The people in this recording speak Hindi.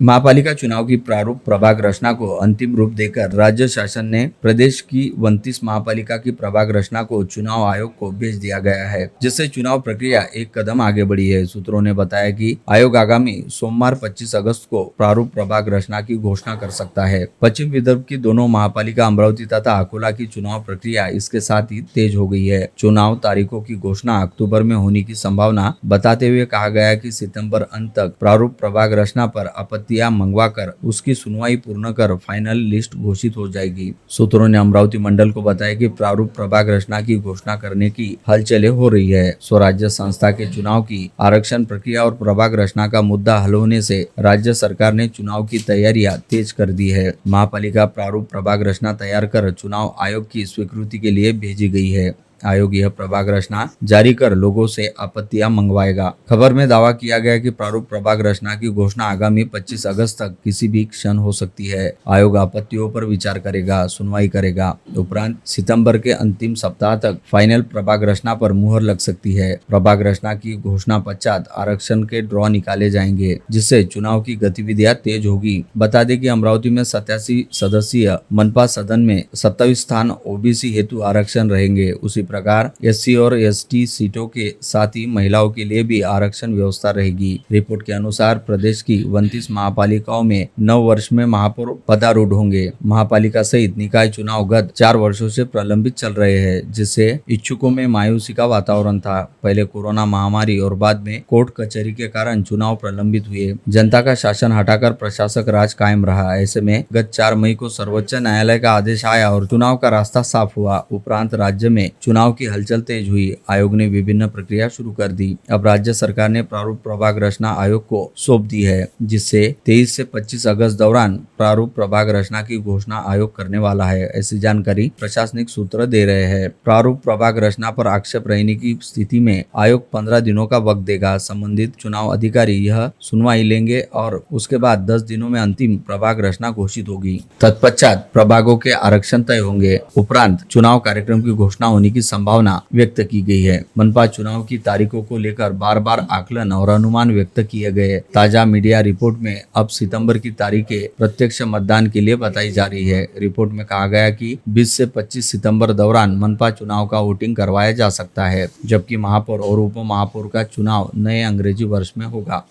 महापालिका चुनाव की प्रारूप प्रभाग रचना को अंतिम रूप देकर राज्य शासन ने प्रदेश की 29 महापालिका की प्रभाग रचना को चुनाव आयोग को भेज दिया गया है, जिससे चुनाव प्रक्रिया एक कदम आगे बढ़ी है। सूत्रों ने बताया कि आयोग आगामी सोमवार 25 अगस्त को प्रारूप प्रभाग रचना की घोषणा कर सकता है। पश्चिम विदर्भ की दोनों महापालिका अमरावती तथा अकोला की चुनाव प्रक्रिया इसके साथ ही तेज हो गई है। चुनाव तारीखों की घोषणा अक्टूबर में होने की संभावना बताते हुए कहा गया कि सितंबर अंत तक प्रारूप प्रभाग रचना पर आपत्तियां मंगवाकर उसकी सुनवाई पूर्ण कर फाइनल लिस्ट घोषित हो जाएगी। सूत्रों ने अमरावती मंडल को बताया कि प्रारूप प्रभाग रचना की घोषणा करने की हलचलें हो रही है। स्वराज्य संस्था के चुनाव की आरक्षण प्रक्रिया और प्रभाग रचना का मुद्दा हल होने से राज्य सरकार ने चुनाव की तैयारियां तेज कर दी है। महापालिका प्रारूप प्रभाग रचना तैयार कर चुनाव आयोग की स्वीकृति के लिए भेजी गई है। आयोग यह प्रभाग रचना जारी कर लोगों से आपत्तियां मंगवाएगा। खबर में दावा किया गया कि प्रारूप प्रभाग रचना की घोषणा आगामी 25 अगस्त तक किसी भी क्षण हो सकती है। आयोग आपत्तियों पर विचार करेगा, सुनवाई करेगा। उपरांत सितंबर के अंतिम सप्ताह तक फाइनल प्रभाग रचना पर मुहर लग सकती है। प्रभाग रचना की घोषणा पश्चात आरक्षण के ड्रॉ निकाले जाएंगे, जिससे चुनाव की गतिविधियां तेज होगी। बता दें कि अमरावती में 87 सदस्यीय मनपा सदन में 27 स्थान ओबीसी हेतु आरक्षण रहेंगे। उसी प्रकार एससी और एसटी सीटों के साथ ही महिलाओं के लिए भी आरक्षण व्यवस्था रहेगी। रिपोर्ट के अनुसार प्रदेश की 29 महापालिकाओं में 9 वर्ष में महापौर पदारूढ़ होंगे। महापालिका सहित निकाय चुनाव गत 4 वर्षों से प्रलंबित चल रहे हैं, जिससे इच्छुकों में मायूसी का वातावरण था। पहले कोरोना महामारी और बाद में कोर्ट कचहरी के कारण चुनाव प्रलंबित हुए। जनता का शासन हटाकर प्रशासक राज कायम रहा। ऐसे में गत 4 मई को सर्वोच्च न्यायालय का आदेश आया और चुनाव का रास्ता साफ हुआ। उपरांत राज्य में चुनाव की हलचल तेज हुई। आयोग ने विभिन्न प्रक्रिया शुरू कर दी। अब राज्य सरकार ने प्रारूप प्रभाग रचना आयोग को सौंप दी है, जिससे 23 से 25 अगस्त दौरान प्रारूप प्रभाग रचना की घोषणा आयोग करने वाला है। ऐसी जानकारी प्रशासनिक सूत्र दे रहे हैं। प्रारूप प्रभाग रचना पर आक्षेप रहने की स्थिति में आयोग 15 दिनों का वक्त देगा। संबंधित चुनाव अधिकारी यह सुनवाई लेंगे और उसके बाद 10 दिनों में अंतिम प्रभाग रचना घोषित होगी। तत्पश्चात प्रभागों के आरक्षण तय होंगे। उपरांत चुनाव कार्यक्रम की घोषणा होने की संभावना व्यक्त की गई है। मनपा चुनाव की तारीखों को लेकर बार-बार आकलन और अनुमान व्यक्त किए गए। ताजा मीडिया रिपोर्ट में अब सितंबर की तारीखें प्रत्यक्ष मतदान के लिए बताई जा रही है। रिपोर्ट में कहा गया कि 20 से 25 सितंबर दौरान मनपा चुनाव का वोटिंग करवाया जा सकता है, जबकि महापौर और उप महापौर का चुनाव नए अंग्रेजी वर्ष में होगा।